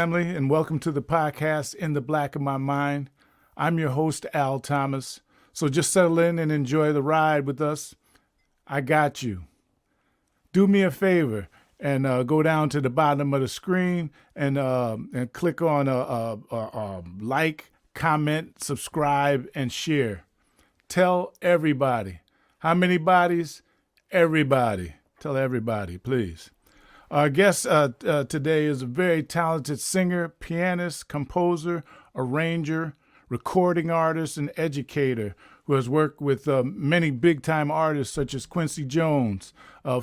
family, and welcome to the podcast In the Black of My Mind. I'm your host, Al Thomas. So just settle in and enjoy the ride with us. I got you. Do me a favor and go down to the bottom of the screen and click on like, comment, subscribe, and share. Tell everybody. How many bodies? Everybody. Tell everybody, please. Our guest today is a very talented singer, pianist, composer, arranger, recording artist, and educator who has worked with many big-time artists such as Quincy Jones,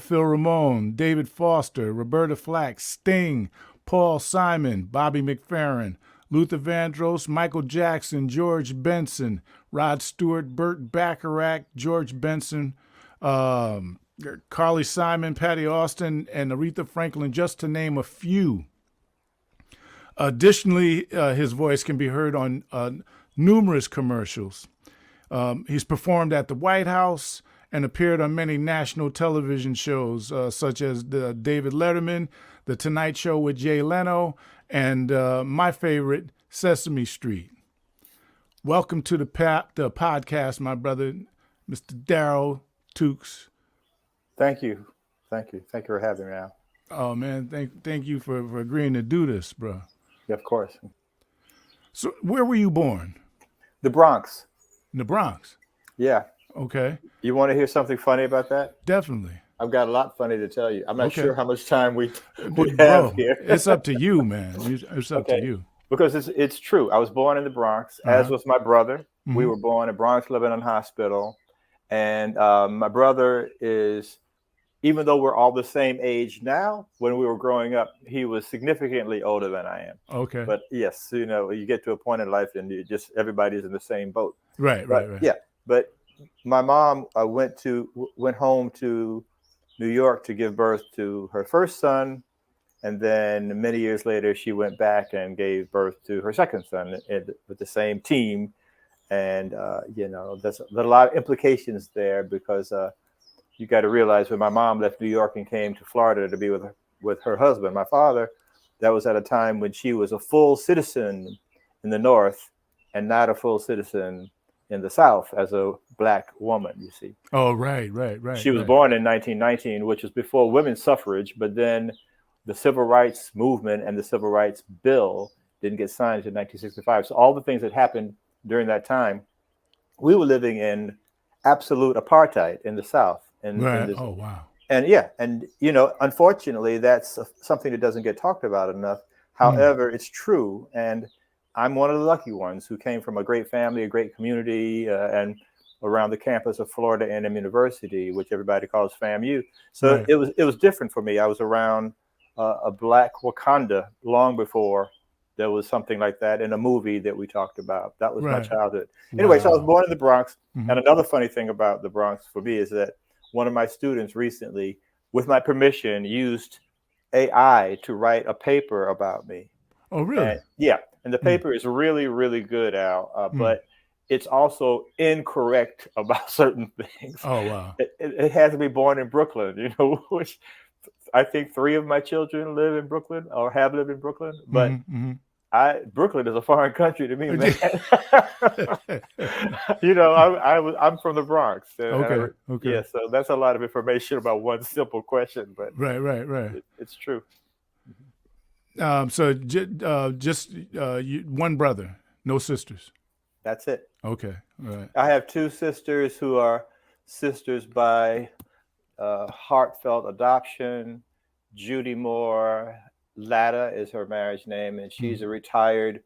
Phil Ramone, David Foster, Roberta Flack, Sting, Paul Simon, Bobby McFerrin, Luther Vandross, Michael Jackson, George Benson, Rod Stewart, Burt Bacharach, George Benson, Carly Simon, Patti Austin, and Aretha Franklin, just to name a few. Additionally, his voice can be heard on numerous commercials. He's performed at the White House and appeared on many national television shows, such as the David Letterman, The Tonight Show with Jay Leno, and my favorite, Sesame Street. Welcome to the podcast, my brother, Mr. Darryl Tookes. Thank you. Thank you for having me, Al. Oh, man, thank you for agreeing to do this, bro. Yeah, of course. So where were you born? The Bronx. In the Bronx? Yeah. Okay. You want to hear something funny about that? Definitely. I've got a lot funny to tell you. I'm not sure how much time we Bro, have here. It's up to you, man. It's up to you. Because it's true. I was born in the Bronx, as was my brother. Mm-hmm. We were born at Bronx Lebanon Hospital. And my brother is, even though we're all the same age now, when we were growing up, he was significantly older than I am. Okay. But yes, you get to a point in life and everybody's in the same boat. Right. Yeah. But my mom went home to New York to give birth to her first son. And then many years later, she went back and gave birth to her second son with the same team. And, there's a lot of implications there because you got to realize when my mom left New York and came to Florida to be with her husband, my father, that was at a time when she was a full citizen in the North and not a full citizen in the South as a Black woman, you see. Oh, right. She was born in 1919, which was before women's suffrage, but then the Civil Rights Movement and the Civil Rights Bill didn't get signed until 1965. So all the things that happened during that time, we were living in absolute apartheid in the South. Oh, wow. And unfortunately, that's something that doesn't get talked about enough. However, it's true. And I'm one of the lucky ones who came from a great family, a great community, and around the campus of Florida A&M University, which everybody calls FAMU. So it was different for me. I was around a Black Wakanda long before there was something like that in a movie that we talked about. That was my childhood. Anyway, so I was born in the Bronx. Mm-hmm. And another funny thing about the Bronx for me is that one of my students recently, with my permission, used AI to write a paper about me. Oh, really? And the paper is really, really good, Al, but it's also incorrect about certain things. Oh, wow. It has to be born in Brooklyn, which I think 3 of my children live in Brooklyn or have lived in Brooklyn. But Brooklyn is a foreign country to me, man. I'm from the Bronx. Okay. Yeah, so that's a lot of information about one simple question, but right. It's true. So just one brother, no sisters. That's it. Okay. All right. I have 2 sisters who are sisters by heartfelt adoption. Judy Moore Latta is her marriage name, and she's a retired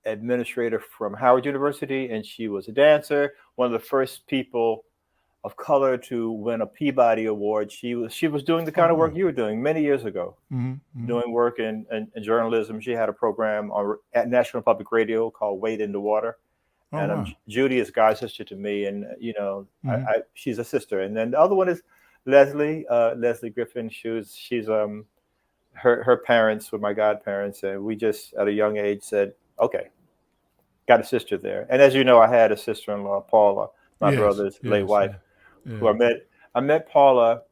administrator from Howard University, and she was a dancer, one of the first people of color to win a Peabody Award. She was doing the kind of work you were doing many years ago, doing work in journalism. She had a program at National Public Radio called Wade in the Water. Judy is god sister to me, and she's a sister. And then the other one is Leslie Griffin. She's her parents were my godparents, and we just at a young age said, okay, got a sister there. And as you know, I had a sister-in-law, Paula, my brother's late wife, who I met Paula.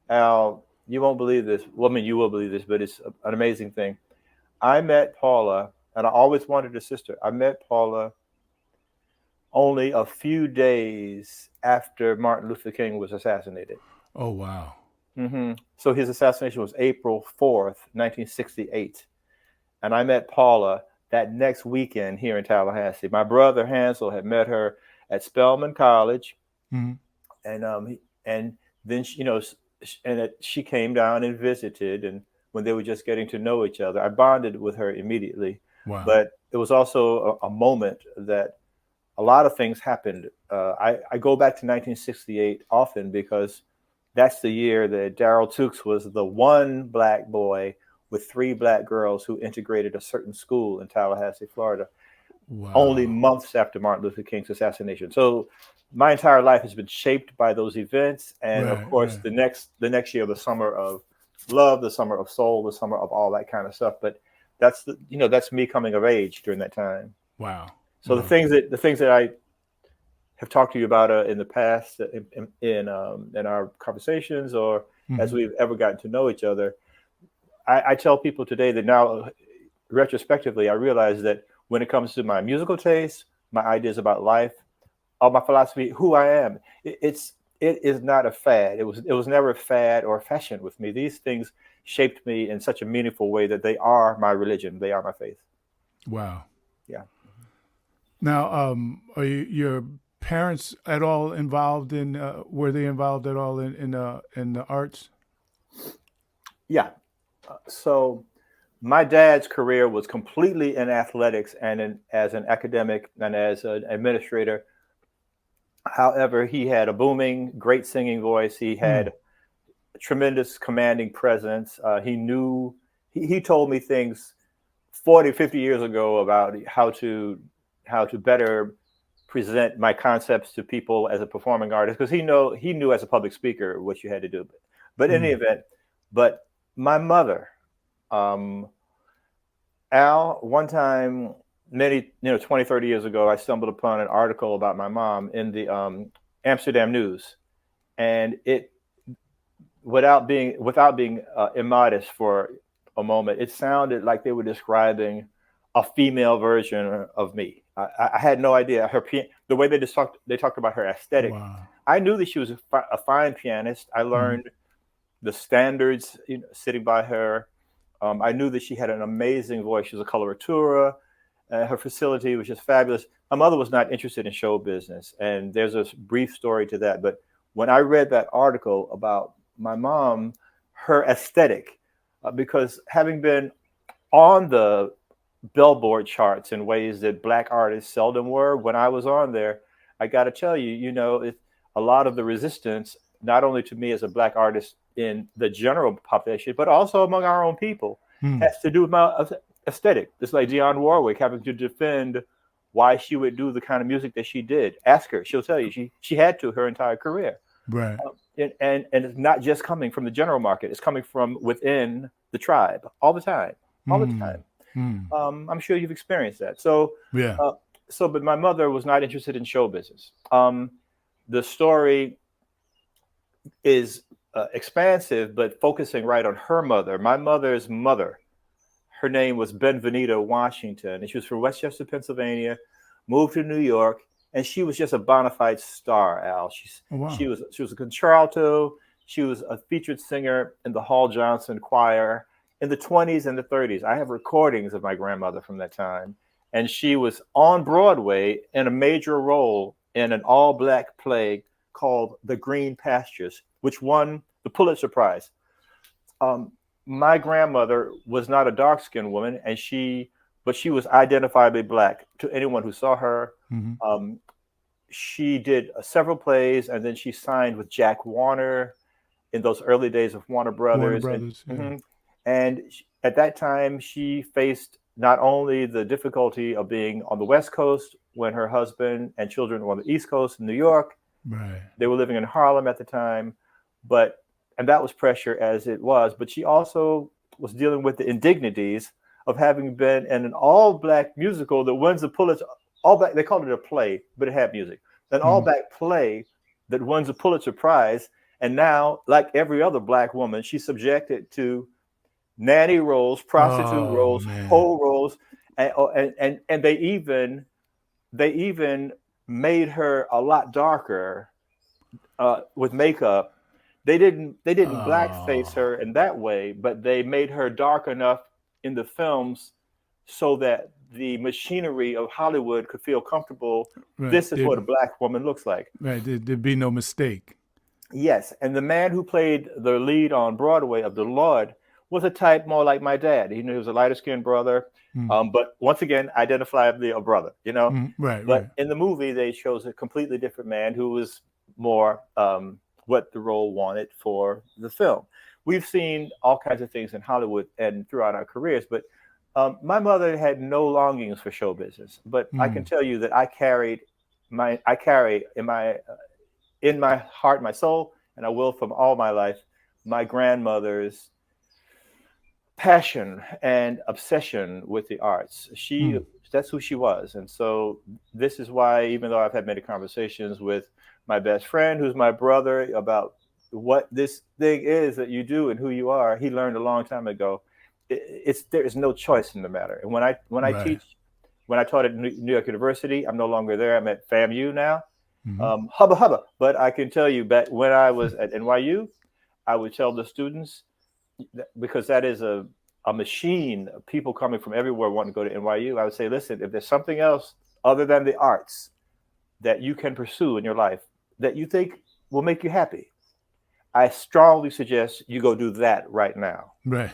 Al, you won't believe this. Well, I mean, you will believe this, but it's an amazing thing. I met Paula, and I always wanted a sister. I met Paula only a few days after Martin Luther King was assassinated. Oh, wow. So his assassination was April 4th, 1968. And I met Paula that next weekend here in Tallahassee. My brother Hansel had met her at Spelman College, Mm-hmm. and then she came down and visited. And when they were just getting to know each other, I bonded with her immediately. Wow. But it was also a moment that a lot of things happened. I go back to 1968 often because that's the year that Darryl Tookes was the one black boy with 3 black girls who integrated a certain school in Tallahassee, Florida, Wow. only months after Martin Luther King's assassination. So my entire life has been shaped by those events. And of course, the next year, the summer of love, the summer of soul, the summer of all that kind of stuff. But that's me coming of age during that time. Wow. So the things that I have talked to you about in the past in our conversations, or as we've ever gotten to know each other, I tell people today that now, retrospectively, I realize that when it comes to my musical taste, my ideas about life, all my philosophy, who I am, it is not a fad. It was never a fad or a fashion with me. These things shaped me in such a meaningful way that they are my religion. They are my faith. Wow. Yeah. Now, are your parents at all involved in? Were they involved at all in the arts? Yeah. So my dad's career was completely in athletics and as an academic and as an administrator. However, he had a booming, great singing voice. He had a tremendous commanding presence. He told me things 40, 50 years ago about how to better present my concepts to people as a performing artist, because he knew as a public speaker what you had to do. But in any event, but my mother, Al, one time, 20, 30 years ago, I stumbled upon an article about my mom in the Amsterdam News, and it, without being immodest for a moment, it sounded like they were describing a female version of me. I had no idea the way they talked about her aesthetic. Wow. I knew that she was a fine pianist. I learned the standards sitting by her. I knew that she had an amazing voice. She was a coloratura. Her facility was just fabulous. My mother was not interested in show business, and there's a brief story to that. But when I read that article about my mom, her aesthetic, because having been on the Billboard charts in ways that black artists seldom were, when I was on there, I got to tell you, a lot of the resistance, not only to me as a black artist in the general population, but also among our own people, has to do with my aesthetic. It's like Dionne Warwick having to defend why she would do the kind of music that she did. Ask her; she'll tell you she had to her entire career. Right. And it's not just coming from the general market; it's coming from within the tribe all the time, all the time. I'm sure you've experienced that. So yeah. But my mother was not interested in show business. The story is expansive, but focusing right on her mother. My mother's mother, her name was Benvenita Washington, and she was from Westchester, Pennsylvania, moved to New York, and she was just a bona fide star, Al. She was a contralto. She was a featured singer in the Hall Johnson Choir in the 20s and the 30s. I have recordings of my grandmother from that time, and she was on Broadway in a major role in an all-black play called The Green Pastures, which won the Pulitzer Prize. My grandmother was not a dark-skinned woman, but she was identifiably black to anyone who saw her. She did several plays, and then she signed with Jack Warner in those early days of Warner Brothers. And at that time, she faced not only the difficulty of being on the West Coast when her husband and children were on the East Coast in New York. Right. They were living in Harlem at the time, and that was pressure as it was. But she also was dealing with the indignities of having been in an all-black musical that wins the Pulitzer. All-black, they called it a play, but it had music. An all-black play that wins the Pulitzer Prize, and now, like every other black woman, she's subjected to nanny roles, prostitute Oh roles, man. hoe roles, and they even made her a lot darker with makeup. They didn't blackface Oh. her in that way, but they made her dark enough in the films so that the machinery of Hollywood could feel comfortable. Right. This is what a black woman looks like. There'd be no mistake. Yes, and the man who played the lead on Broadway of the Lord was a type more like my dad. He was a lighter skinned brother, but once again, identifiably a brother, Right, right. But in the movie, they chose a completely different man who was more what the role wanted for the film. We've seen all kinds of things in Hollywood and throughout our careers, but my mother had no longings for show business. But I can tell you that I carry in my heart, my soul, and I will from all my life, my grandmother's passion and obsession with the arts. That's who she was. And so this is why, even though I've had many conversations with my best friend, who's my brother, about what this thing is that you do and who you are, he learned a long time ago. There is no choice in the matter. And when I Right. when I taught at New York University, I'm no longer there. I'm at FAMU now. Hubba hubba. But I can tell you, back when I was at NYU, I would tell the students, because that is a machine of people coming from everywhere wanting to go to NYU. I would say, listen, if there's something else other than the arts that you can pursue in your life that you think will make you happy, I strongly suggest you go do that right now. Right.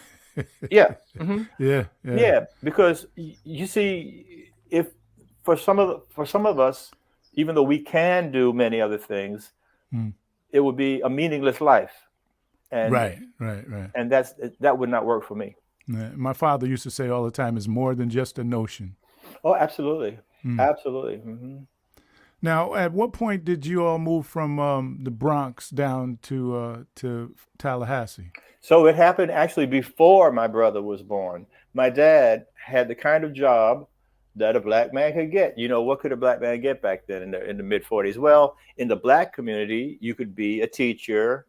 Yeah. Yeah. Because you see, if for some of us, even though we can do many other things, it would be a meaningless life. And Right. and that would not work for me. Yeah. My father used to say all the time, "It's more than just a notion." Oh, absolutely. Absolutely. Now, at what point did you all move from the Bronx down to Tallahassee? So it happened actually before my brother was born. My dad had the kind of job that a black man could get. What could a black man get back then in the mid 40s? Well, in the black community, you could be a teacher,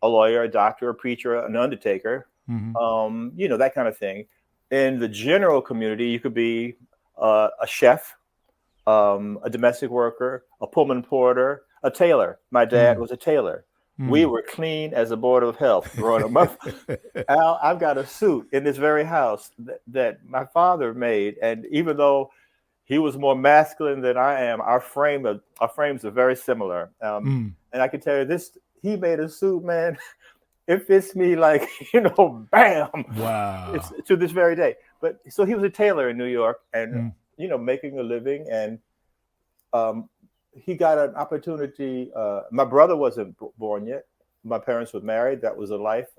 a lawyer, a doctor, a preacher, an undertaker, that kind of thing. In the general community, you could be a chef, a domestic worker, a Pullman porter, a tailor. My dad was a tailor. We were clean as a board of health growing up. Al, I've got a suit in this very house that my father made, and even though he was more masculine than I am, our frames are very similar. And I can tell you this: he made a suit, man. It fits me like bam. Wow. It's to this very day. But so he was a tailor in New York, and making a living, and he got an opportunity. My brother wasn't born yet. My parents were married. That was a life.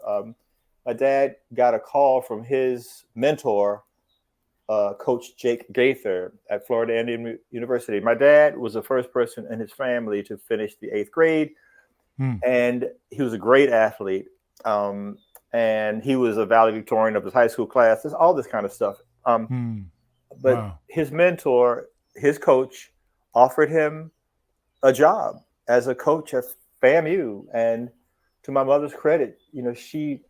My dad got a call from his mentor, Coach Jake Gaither at Florida A&M University. My dad was the first person in his family to finish the 8th grade, and he was a great athlete. And he was a valedictorian of his high school class. There's all this kind of stuff. But his mentor, his coach, offered him a job as a coach at FAMU. And to my mother's credit, she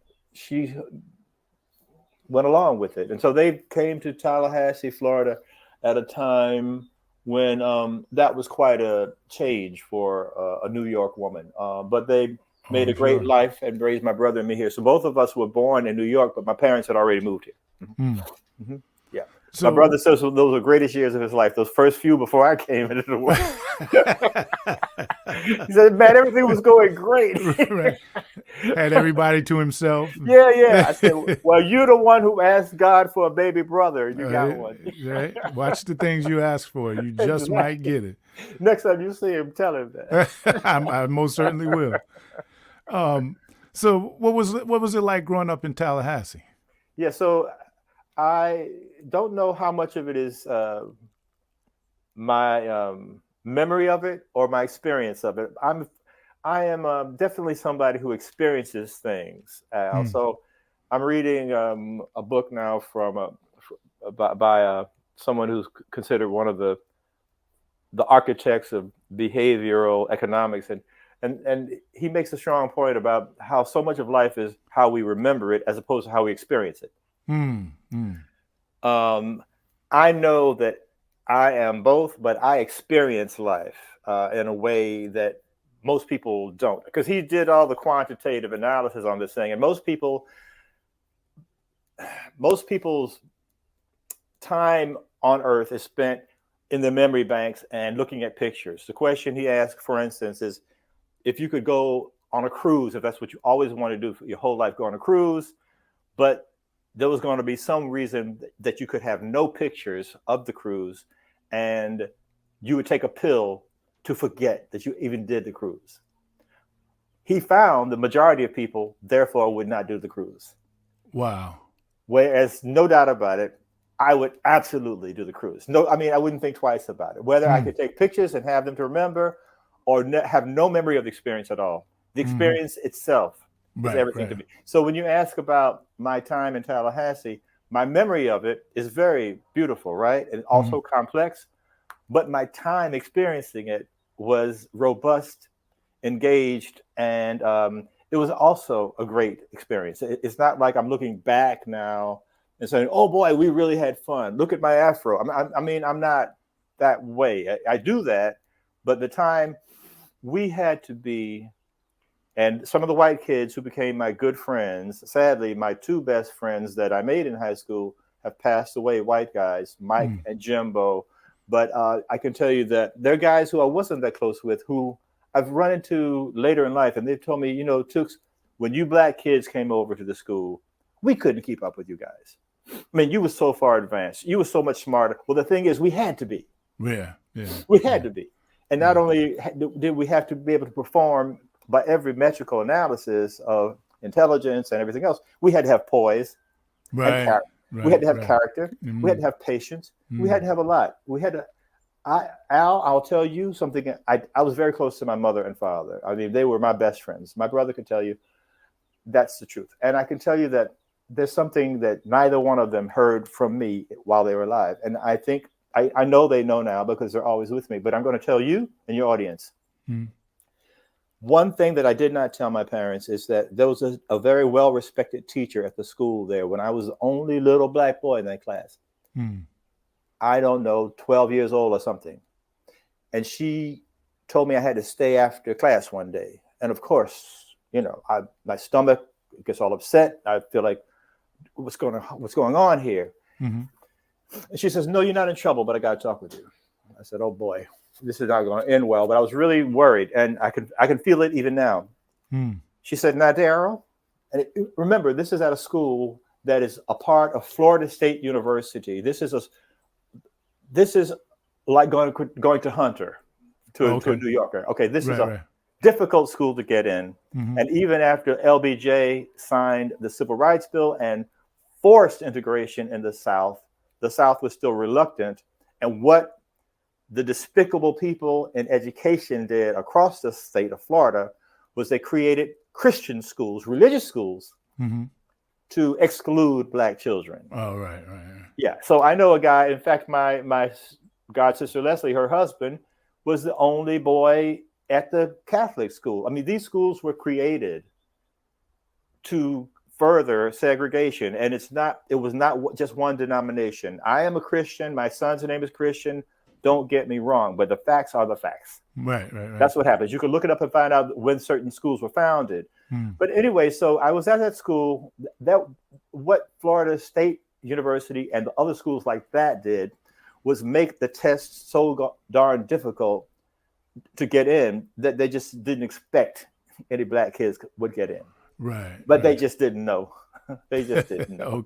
went along with it. And so they came to Tallahassee, Florida at a time when that was quite a change for a New York woman. But they made a great life and raised my brother and me here. So both of us were born in New York, but my parents had already moved here. Yeah. So my brother says those were the greatest years of his life, those first few before I came into the world. He said, man, everything was going great. Right. Had everybody to himself. Yeah. I said, well, you're the one who asked God for a baby brother. You got one. Right. Watch the things you ask for. You just might get it. Next time you see him, tell him that. I most certainly will. So what was it like growing up in Tallahassee? Yeah, so I don't know how much of it is my memory of it or my experience of it. I am definitely somebody who experiences things. So I'm reading a book now from by someone who's considered one of the architects of behavioral economics, and And he makes a strong point about how so much of life is how we remember it as opposed to how we experience it. Mm, mm. I know that I am both, but I experience life in a way that most people don't, because he did all the quantitative analysis on this thing, and most people's time on Earth is spent in the memory banks and looking at pictures. The question he asked, for instance, is if you could go on a cruise, if that's what you always want to do for your whole life, go on a cruise, but there was going to be some reason that you could have no pictures of the cruise, and you would take a pill to forget that you even did the cruise. He found the majority of people, therefore, would not do the cruise. Wow. Whereas, no doubt about it, I would absolutely do the cruise. No, I mean, I wouldn't think twice about it. Whether I could take pictures and have them to remember, or have no memory of the experience at all. The experience itself is everything to me. So when you ask about my time in Tallahassee, my memory of it is very beautiful, right? And also complex. But my time experiencing it was robust, engaged, and it was also a great experience. It's not like I'm looking back now and saying, oh boy, we really had fun. Look at my afro. I mean, I'm not that way. I do that, but the time we had to be, and some of the white kids who became my good friends, sadly, my two best friends that I made in high school have passed away, white guys, Mike and Jimbo. But I can tell you that they're guys who I wasn't that close with, who I've run into later in life. And they've told me, you know, Tookes, when you black kids came over to the school, we couldn't keep up with you guys. I mean, you were so far advanced. You were so much smarter. Well, the thing is, we had to be. Yeah. We had to be. And not only did we have to be able to perform by every metrical analysis of intelligence and everything else, we had to have poise. And character. We had to have character. We had to have patience. We had to have a lot. We had to. I'll tell you something. I was very close to my mother and father. I mean, they were my best friends. My brother could tell you that's the truth. And I can tell you that there's something that neither one of them heard from me while they were alive. And I think I know they know now because they're always with me. But I'm going to tell you and your audience. One thing that I did not tell my parents is that there was a very well-respected teacher at the school there when I was the only little black boy in that class. I don't know, 12 years old or something. And she told me I had to stay after class one day. And of course, you know, my stomach gets all upset. I feel like, what's going on here? And she says, no, you're not in trouble, but I got to talk with you. I said, oh boy, this is not going to end well. But I was really worried, and I can feel it even now. She said, now, Darryl, and remember, this is at a school that is a part of Florida State University. This is like going to Hunter to a New Yorker. Okay, this is a difficult school to get in. And even after LBJ signed the Civil Rights Bill and forced integration in the South was still reluctant. And what the despicable people in education did across the state of Florida was they created Christian schools, religious schools, to exclude black children. Oh, right. Yeah. So I know a guy, in fact, my god sister Leslie, her husband, was the only boy at the Catholic school. I mean, these schools were created to further segregation, and it was not just one denomination. I am a Christian. My son's name is Christian. Don't get me wrong, but the facts are the facts. Right. That's what happens. You can look it up and find out when certain schools were founded. But anyway, so I was at that school. What Florida State University and the other schools like that did was make the test so darn difficult to get in that they just didn't expect any black kids would get in. Right. But they just didn't know. They just didn't know.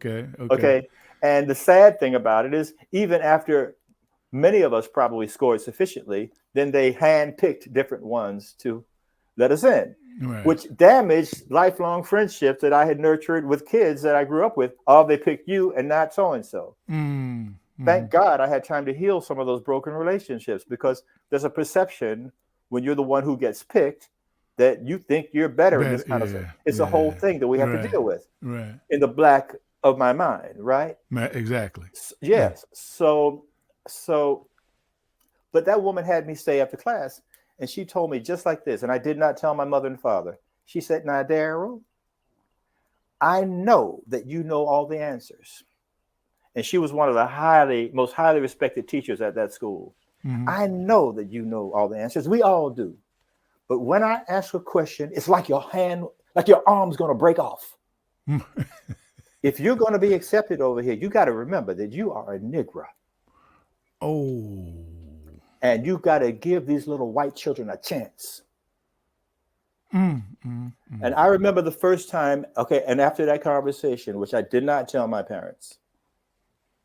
Okay. And the sad thing about it is, even after many of us probably scored sufficiently, then they handpicked different ones to let us in, which damaged lifelong friendships that I had nurtured with kids that I grew up with. Oh, they picked you and not so-and-so. Thank God I had time to heal some of those broken relationships, because there's a perception when you're the one who gets picked that you think you're better in this kind of thing. It's a whole thing that we have to deal with in the black of my mind, right? Exactly. Yes. So, but that woman had me stay after class, And she told me just like this, and I did not tell my mother and father. She said, now, Darryl, I know that you know all the answers. And she was one of the most highly respected teachers at that school. Mm-hmm. I know that you know all the answers. We all do. But when I ask a question, it's like your arm's going to break off. If you're going to be accepted over here, you got to remember that you are a Negro. Oh. And you've got to give these little white children a chance. And I remember the first time, and after that conversation, which I did not tell my parents.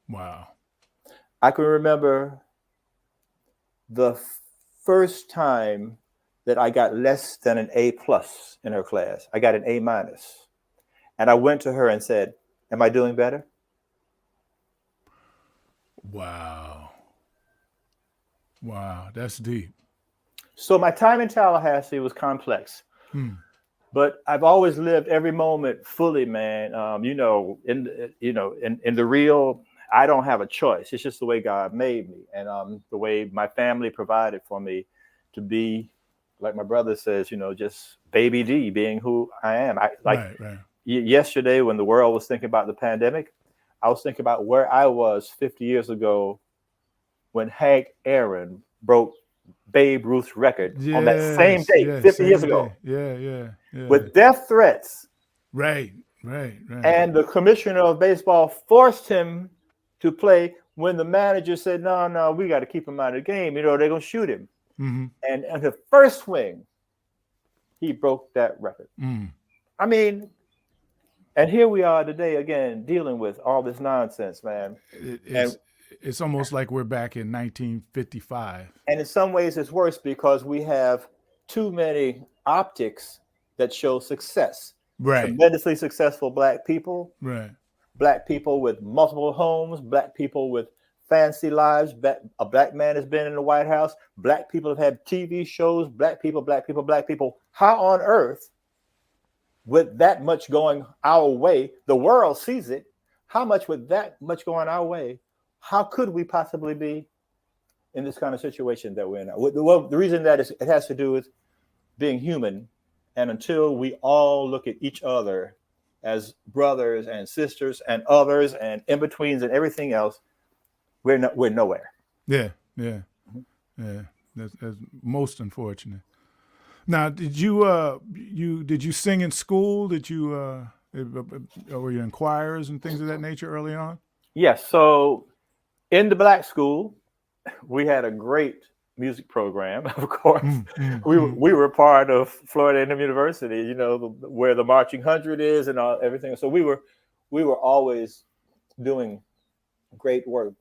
Wow. I can remember the first time that I got less than an A+ in her class. I got an A-. And I went to her and said, am I doing better? Wow. Wow, that's deep. So my time in Tallahassee was complex. But I've always lived every moment fully, man. In the real, I don't have a choice. It's just the way God made me, and the way my family provided for me to be, like my brother says, just baby D, being who I am. Right. Yesterday, when the world was thinking about the pandemic, I was thinking about where I was 50 years ago when Hank Aaron broke Babe Ruth's record on that same day, 50 years ago. Yeah. With death threats. Right. And the commissioner of baseball forced him to play when the manager said, no, we got to keep him out of the game. They're going to shoot him. Mm-hmm. And on the first swing, he broke that record. I mean, and here we are today again, dealing with all this nonsense, man. It's almost like we're back in 1955. And in some ways it's worse because we have too many optics that show success. Right. Tremendously successful Black people. Right. Black people with multiple homes. Black people with fancy lives. A Black man has been in the White House. Black people have had TV shows. Black people. How on earth, with that much going our way, the world sees it. How much with that much going our way? How could we possibly be in this kind of situation that we're in now? Well, the reason that is, it has to do with being human. And until we all look at each other as brothers and sisters and others and in-betweens and everything else, we're nowhere. Yeah. That's most unfortunate. Now, did you sing in school? Did you were you in choirs and things of that nature early on? Yes. So in the Black school, we had a great music program, of course. We were part of Florida A&M University, where the Marching 100 is and everything. So we were always doing great work.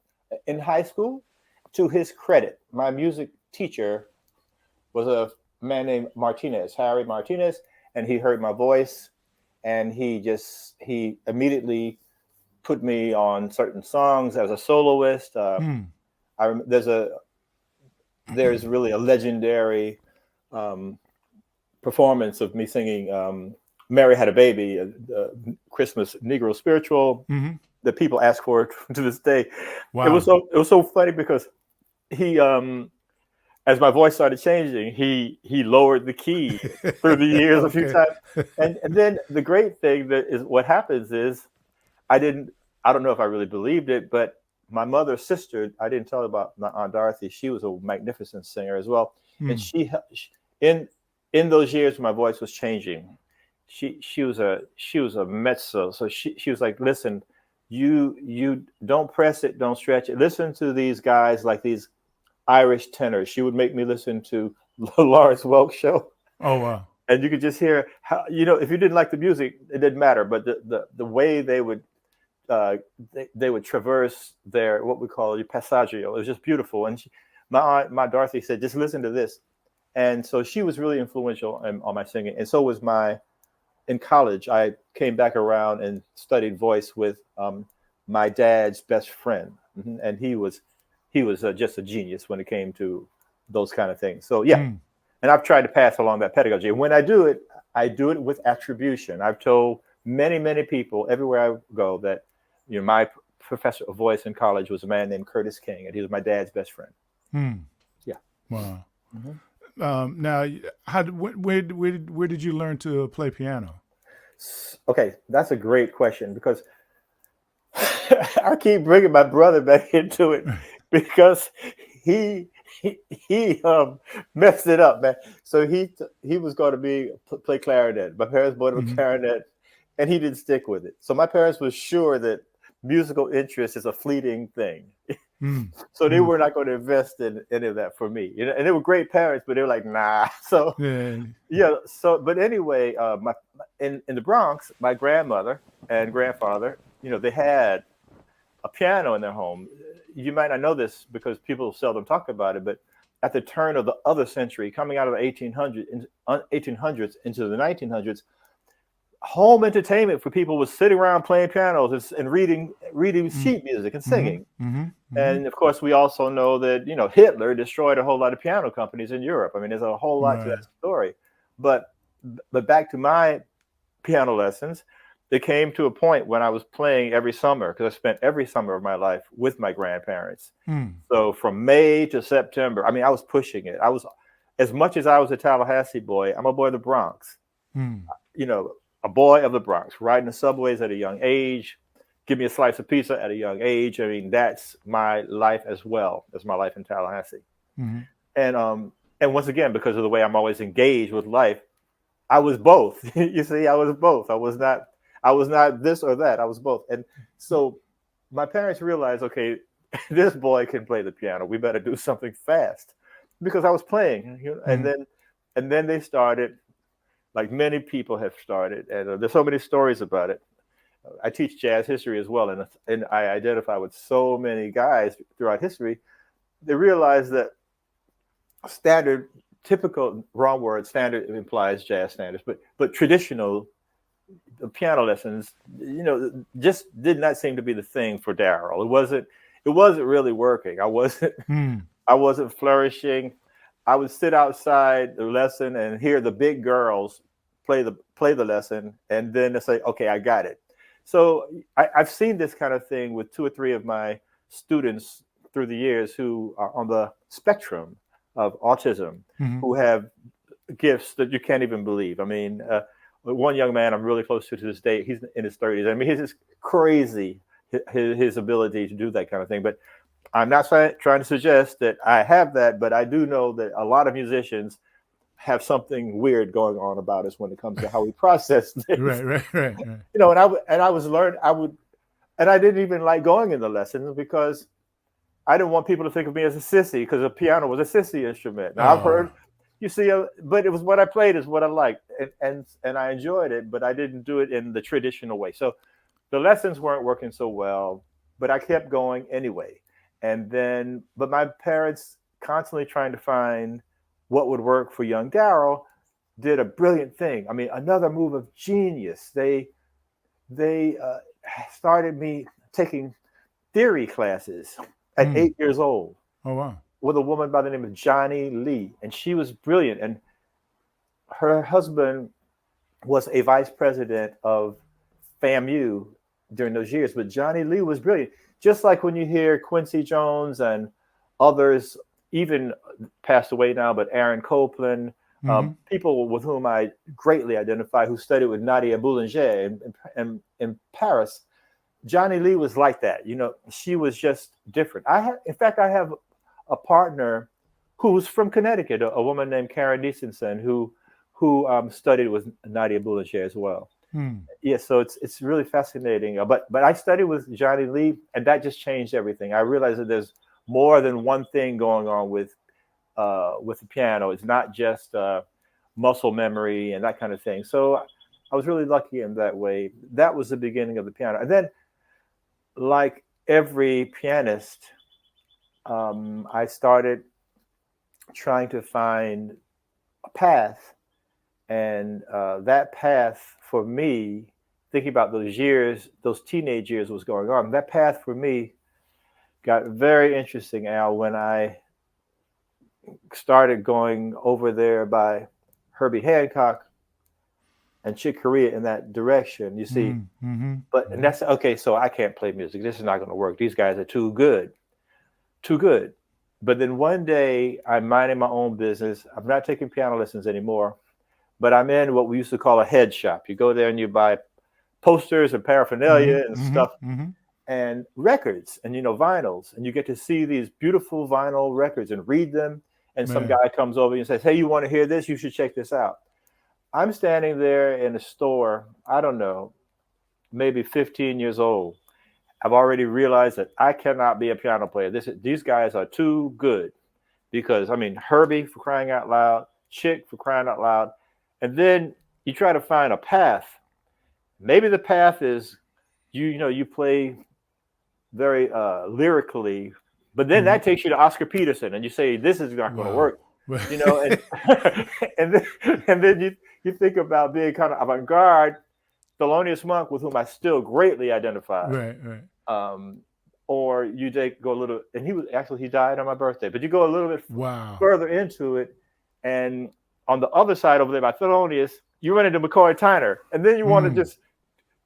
In high school, to his credit, my music teacher was a man named Harry Martinez, and he heard my voice, and he immediately put me on certain songs as a soloist. There's really a legendary performance of me singing Mary Had a Baby, Christmas Negro spiritual that people ask for to this day. Wow. It was so funny because he as my voice started changing, he lowered the key through the years a few times. And then the great thing that is what happens is I don't know if I really believed it, but my mother's sister, I didn't tell about my Aunt Dorothy. She was a magnificent singer as well. And she in those years my voice was changing. She was a mezzo. So she was like, listen, you don't press it, don't stretch it. Listen to these guys like these Irish tenors. She would make me listen to Lawrence Welk show. Oh wow! And you could just hear how if you didn't like the music, it didn't matter. But the way they would traverse their what we call passaggio. It was just beautiful. And my Dorothy said, just listen to this. And so she was really influential on my singing. And so was in college, I came back around and studied voice with my dad's best friend, and he was just a genius when it came to those kind of things. So yeah, and I've tried to pass along that pedagogy. When I do it with attribution. I've told many people everywhere I go that my professor of voice in college was a man named Curtis King, and he was my dad's best friend. Yeah. Wow. Now, where did you learn to play piano? Okay, that's a great question because I keep bringing my brother back into it because he he messed it up, man. So he was going to play clarinet. My parents bought him a Mm-hmm. clarinet, and he didn't stick with it. So my parents were sure that musical interest is a fleeting thing. So they Mm-hmm. were not going to invest in any of that for me. And they were great parents, but they were like, nah. So Yeah. yeah. So but anyway, in the Bronx, my grandmother and grandfather, they had a piano in their home. You might not know this because people seldom talk about it, but at the turn of the other century, coming out of the 1800s into the 1900s, home entertainment for people was sitting around playing pianos and reading sheet music and Mm-hmm. singing. Mm-hmm. Mm-hmm. And of course, we also know that Hitler destroyed a whole lot of piano companies in Europe. I mean, there's a whole lot to Right. that story. But back to my piano lessons, it came to a point when I was playing every summer because I spent every summer of my life with my grandparents. Mm. So from May to September, I mean, I was pushing it. I was, as much as I was a Tallahassee boy, I'm a boy of the Bronx. Mm. A boy of the Bronx, riding the subways at a young age. Give me a slice of pizza at a young age. I mean, that's my life as well as my life in Tallahassee. Mm-hmm. And once again, because of the way I'm always engaged with life, I was both. You see, I was both. I was not this or that. I was both. And so my parents realized, okay, this boy can play the piano. We better do something fast because I was playing. Mm-hmm. And then they started, like many people have started, and there's so many stories about it. I teach jazz history as well, and I identify with so many guys throughout history. They realize that standard, typical, wrong word, standard implies jazz standards, but traditional piano lessons, just did not seem to be the thing for Darryl. It wasn't really working. Mm. I wasn't flourishing. I would sit outside the lesson and hear the big girls play the lesson, and then they say, "Okay, I got it." So I've seen this kind of thing with two or three of my students through the years who are on the spectrum of autism, Mm-hmm. who have gifts that you can't even believe. I mean, one young man I'm really close to this day, he's in his 30s. I mean, he's just crazy, his ability to do that kind of thing. But I'm not trying to suggest that I have that, but I do know that a lot of musicians have something weird going on about us when it comes to how we process things. Right. And I was learning. And I didn't even like going in the lessons because I didn't want people to think of me as a sissy because the piano was a sissy instrument. Now I've Oh. heard, but it was what I played is what I liked, and I enjoyed it, but I didn't do it in the traditional way. So the lessons weren't working so well, but I kept going anyway. But my parents, constantly trying to find what would work for young Darryl, did a brilliant thing. I mean, another move of genius. They started me taking theory classes at 8 years old Oh, wow. with a woman by the name of Johnny Lee, and she was brilliant. And her husband was a vice president of FAMU during those years, but Johnny Lee was brilliant. Just like when you hear Quincy Jones and others, even passed away now, but Aaron Copland, Mm-hmm. people with whom I greatly identify, who studied with Nadia Boulanger in Paris. Johnny Lee was like that. She was just different. In fact, I have a partner who's from Connecticut, a woman named Karen Niesensen, who studied with Nadia Boulanger as well. Mm. Yeah, so it's really fascinating. But I studied with Johnny Lee, and that just changed everything. I realized that there's more than one thing going on with the piano. It's not just muscle memory and that kind of thing. So I was really lucky in that way. That was the beginning of the piano. And then, like every pianist, I started trying to find a path. And that path for me, thinking about those years, those teenage years was going on, that path for me got very interesting, Al, when I started going over there by Herbie Hancock and Chick Corea in that direction, you see. Mm-hmm. And that's okay. So I can't play music. This is not going to work. These guys are too good. But then one day I'm minding my own business. I'm not taking piano lessons anymore, but I'm in what we used to call a head shop. You go there and you buy posters and paraphernalia and stuff and records and, vinyls. And you get to see these beautiful vinyl records and read them. And some guy comes over and says, hey, you want to hear this? You should check this out. I'm standing there in a store, I don't know, maybe 15 years old. I've already realized that I cannot be a piano player. These guys are too good because, Herbie, for crying out loud, Chick, for crying out loud. And then you try to find a path. Maybe the path is you play very lyrically, but then that takes you to Oscar Peterson and you say, this is not going to work. And then you think about being kind of avant-garde, Thelonious Monk, with whom I still greatly identify. Right. Or you go a little, and he died on my birthday, but you go a little bit further into it. And on the other side over there by Thelonious, you run into McCoy Tyner, and then you want to just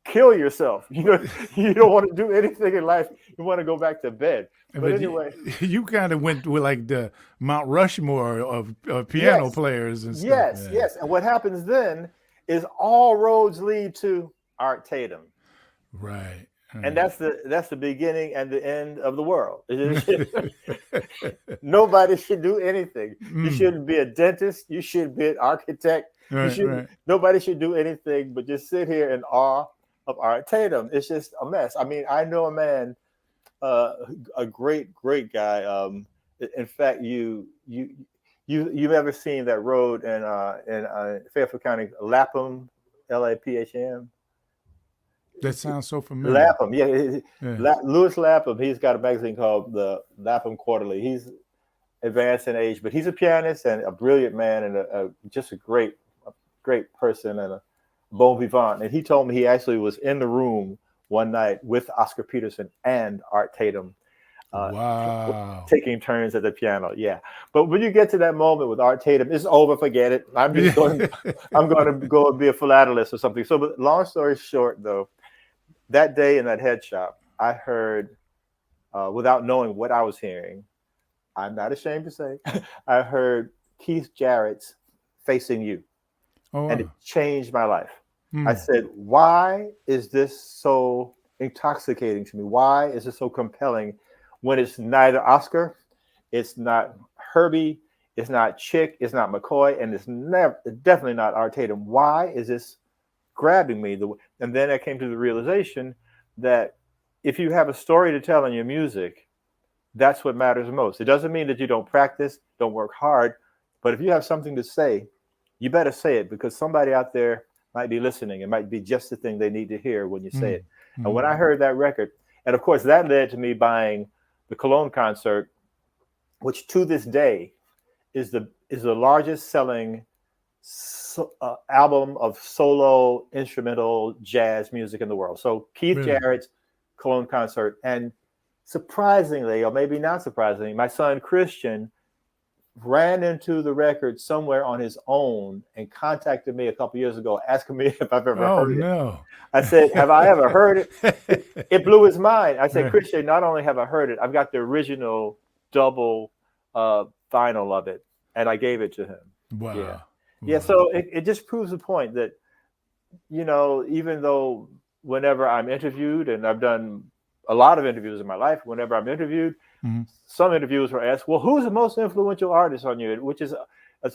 kill yourself. You don't want to do anything in life. You want to go back to bed. But anyway, you kind of went with like the Mount Rushmore of piano players and stuff. Yes. And what happens then is all roads lead to Art Tatum. Right. And that's the beginning and the end of the world. Nobody should do anything. You shouldn't be a dentist. You shouldn't be an architect. Nobody should do anything but just sit here in awe of Art Tatum. It's just a mess. I know a man, a great guy. In fact, you've ever seen that road in Fairfield County, Lapham, Lapham? That sounds so familiar. Lapham, Louis Lapham. He's got a magazine called the Lapham Quarterly. He's advanced in age, but he's a pianist and a brilliant man and just a great person and a bon vivant. And he told me he actually was in the room one night with Oscar Peterson and Art Tatum. Taking turns at the piano. Yeah. But when you get to that moment with Art Tatum, it's over, forget it. I'm going to go and be a philatelist or something. So, but long story short, though, that day in that head shop, I heard, without knowing what I was hearing, I'm not ashamed to say, I heard Keith Jarrett's Facing You. And it changed my life. I said, why is this so intoxicating to me? Why is it so compelling when it's neither Oscar, it's not Herbie, it's not Chick, it's not McCoy, and it's definitely not Art Tatum? Why is this grabbing me? And then I came to the realization that if you have a story to tell in your music, that's what matters most. It doesn't mean that you don't practice, don't work hard, but if you have something to say, you better say it because somebody out there might be listening. It might be just the thing they need to hear when you say it. And when I heard that record, and of course that led to me buying the Cologne concert, which to this day is the largest selling album of solo instrumental jazz music in the world. So Keith Jarrett's Cologne concert, and surprisingly, or maybe not surprisingly, my son Christian ran into the record somewhere on his own and contacted me a couple years ago asking me if I've ever heard it. I said, have I ever heard it? It blew his mind. I said, Christian, not only have I heard it, I've got the original double vinyl of it. And I gave it to him. Wow. Yeah. So it just proves the point that, even though whenever I'm interviewed, and I've done a lot of interviews in my life, whenever I'm interviewed, some interviewers were asked, well, who's the most influential artist on you? Which is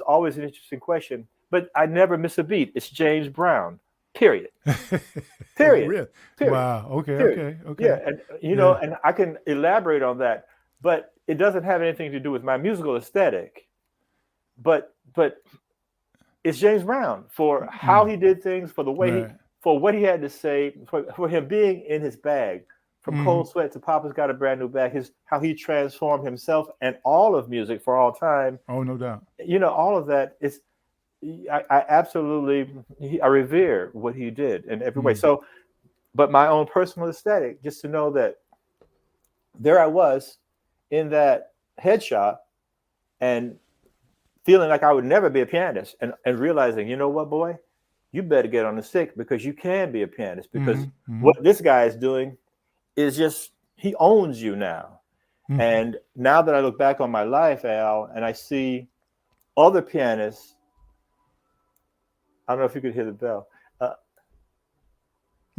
always an interesting question. But I never miss a beat. It's James Brown, period. Period. Really? Period. Wow. Okay. Period. Okay. Yeah. And, and I can elaborate on that, but it doesn't have anything to do with my musical aesthetic. But it's James Brown for how he did things, for the way for what he had to say, for him being in his bag. From Cold Sweat to Papa's Got a Brand New Bag, how he transformed himself and all of music for all time. Oh, no doubt. All of that is, I absolutely, I revere what he did in every way. So, but my own personal aesthetic, just to know that there I was in that head shop and feeling like I would never be a pianist and realizing, you know what, boy, you better get on the stick because you can be a pianist because what this guy is doing is just, he owns you now. And now that I look back on my life, Al, and I see other pianists, I don't know if you could hear the bell.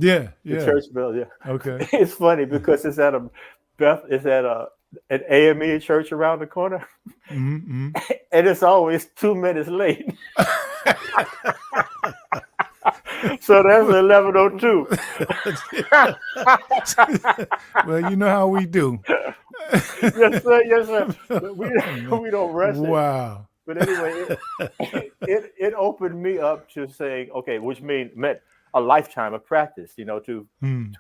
Yeah, The yeah. church bell, yeah. Okay. It's funny because it's at an AME church around the corner, Mm-hmm. and it's always 2 minutes late. So that's 11:02. Well, you know how we do. Yes, sir. Yes, sir. But we don't rush it. Wow. But anyway, it opened me up to saying, okay, which meant a lifetime of practice, to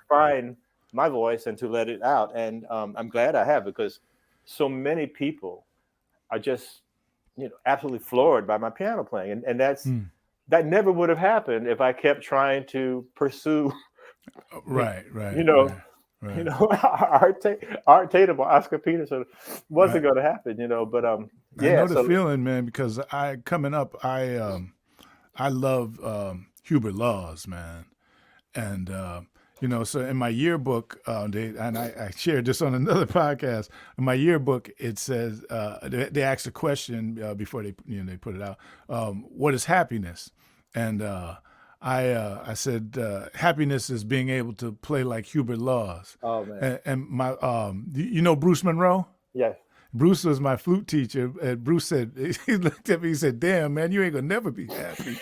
find my voice and to let it out. And I'm glad I have, because so many people are just, absolutely floored by my piano playing. And that never would have happened if I kept trying to pursue, Right. Art Tatum or Oscar Peterson. Wasn't going to happen, but I know the feeling, man, because coming up, I love Hubert Laws, man. And so in my yearbook, and I shared this on another podcast. In my yearbook, it says they asked a question before they put it out. What is happiness? And I said happiness is being able to play like Hubert Laws. Oh man! And my Bruce Monroe. Yes. Bruce was my flute teacher, and Bruce said, he looked at me, he said, "Damn, man, you ain't gonna never be happy."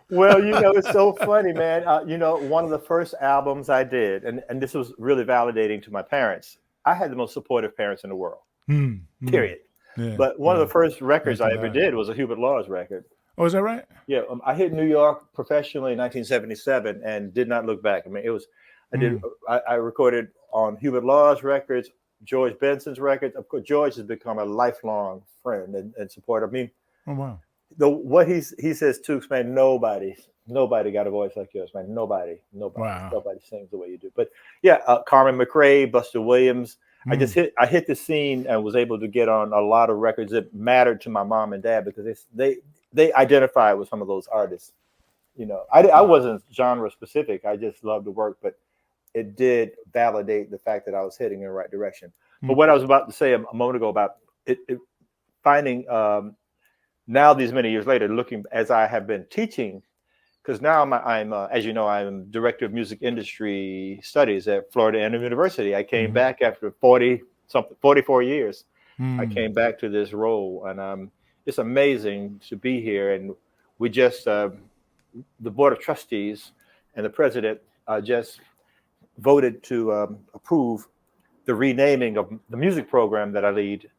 Well, it's so funny, man. One of the first albums I did, and this was really validating to my parents. I had the most supportive parents in the world, period. Yeah, but one of the first records I ever did was a Hubert Laws record. Oh, is that right? Yeah, I hit New York professionally in 1977 and did not look back. I mean, I recorded on Hubert Laws records, George Benson's records. Of course, George has become a lifelong friend and supporter. I mean, oh wow. What he says, Tookes, man, nobody got a voice like yours, man. Nobody sings the way you do. But yeah, Carmen McRae, Buster Williams. I hit the scene and was able to get on a lot of records that mattered to my mom and dad, because they identified with some of those artists. I wasn't genre specific. I just loved the work, but it did validate the fact that I was heading in the right direction. But what I was about to say a moment ago about finding now, these many years later, looking as I have been teaching, because now I'm as you know, I'm director of music industry studies at Florida A&M University. I came back after 44 years. I came back to this role, and it's amazing to be here. And we just, the board of trustees and the president just voted to approve the renaming of the music program that I lead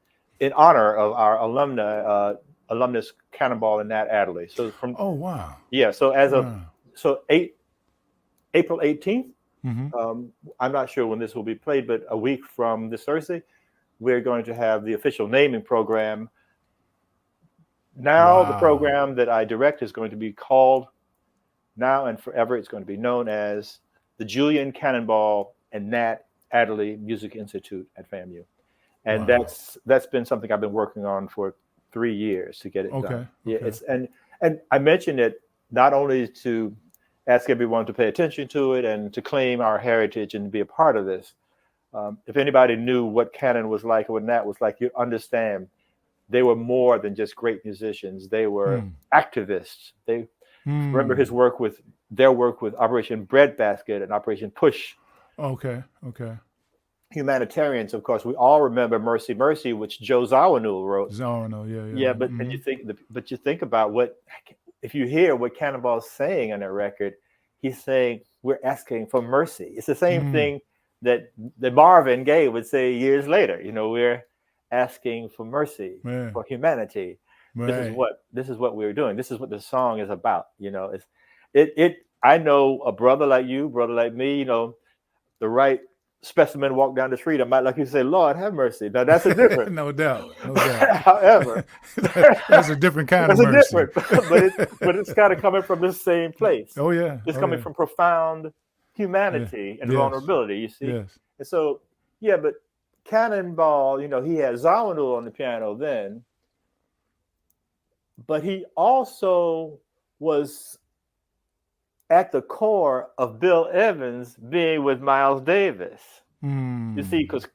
in honor of our alumnus Cannonball and Nat Adderley. So oh wow. Yeah, so April 18th, I'm not sure when this will be played, but a week from this Thursday, we're going to have the official naming program. Now the program that I direct is going to be called, now and forever, it's going to be known as the Julian Cannonball and Nat Adderley Music Institute at FAMU. And that's been something I've been working on for 3 years to get it done. Yeah, it's and I mention it not only to ask everyone to pay attention to it and to claim our heritage and be a part of this. If anybody knew what Cannon was like or what Nat was like, you understand they were more than just great musicians. They were activists. They remember their work with Operation Breadbasket and Operation Push. Okay. Humanitarians, of course, we all remember Mercy, Mercy, which Joe Zawinul wrote. Yeah, but and you think about what, if you hear what Cannonball's saying on that record, he's saying we're asking for mercy. It's the same thing that Marvin Gaye would say years later. We're asking for mercy, for humanity. Right. This is what we're doing. This is what the song is about. I know a brother like you, brother like me. The right specimen walk down the street, I might, like you say, Lord have mercy. Now that's a different. No doubt. However, that's a different kind of mercy. But it's kind of coming from the same place. Oh yeah, it's coming from profound humanity and vulnerability. You see, and so but Cannonball, he had Zawinul on the piano then, but he also was at the core of Bill Evans being with Miles Davis. You see, because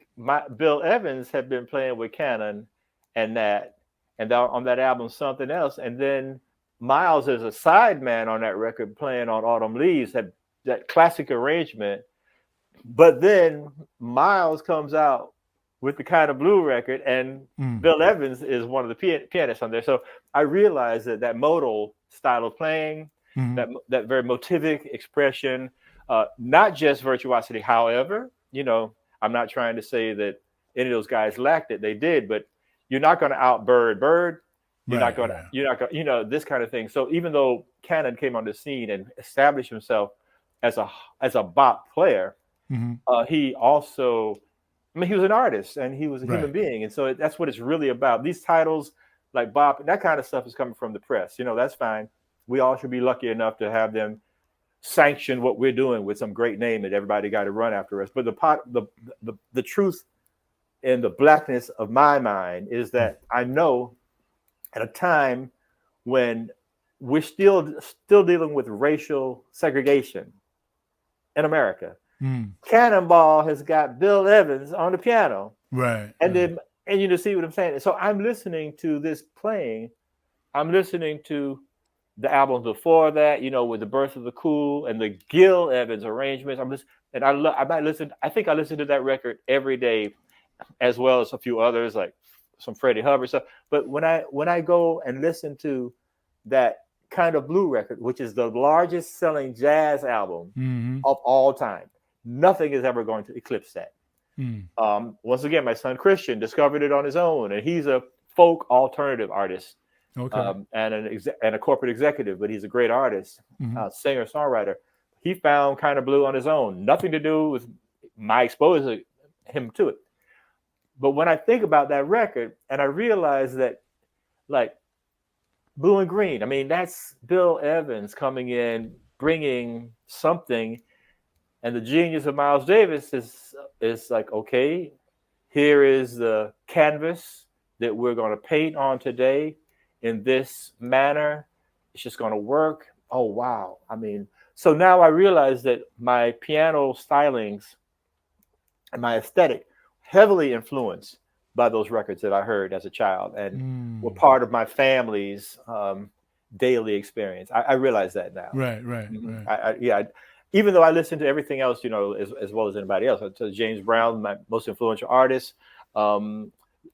Bill Evans had been playing with Cannon and on that album Something Else, and then Miles as a sideman on that record playing on Autumn Leaves had that classic arrangement. But then Miles comes out with the Kind of Blue record, and Bill Evans is one of the pianists on there. So I realized that modal style of playing, that very motivic expression, not just virtuosity. However, I'm not trying to say that any of those guys lacked it. They did, but you're not going to out Bird. You're not going to, this kind of thing. So even though Cannon came on the scene and established himself as a bop player, he also, he was an artist and he was a human being. And so that's what it's really about. These titles like bop, that kind of stuff is coming from the press. That's fine. We all should be lucky enough to have them sanction what we're doing with some great name that everybody got to run after us. But the truth and the blackness of my mind is that I know at a time when we're still dealing with racial segregation in America, Cannonball has got Bill Evans on the piano, and then you see what I'm saying. So I'm listening to this playing. I'm listening to the albums before that, with The Birth of the Cool and the Gil Evans arrangements. I think I listen to that record every day, as well as a few others like some Freddie Hubbard stuff. But when I go and listen to that Kind of Blue record, which is the largest selling jazz album of all time, nothing is ever going to eclipse that. Once again, my son Christian discovered it on his own, and he's a folk alternative artist. And a corporate executive, but he's a great artist, singer, songwriter. He found Kind of Blue on his own, nothing to do with my exposing him to it. But when I think about that record, and I realize that, like Blue and Green, that's Bill Evans coming in, bringing something, and the genius of Miles Davis is like, okay, here is the canvas that we're going to paint on today. In this manner, it's just going to work. Oh, wow. So now I realize that my piano stylings and my aesthetic heavily influenced by those records that I heard as a child and were part of my family's daily experience. I realize that now. Right. Even though I listen to everything else, as well as anybody else. So James Brown, my most influential artist.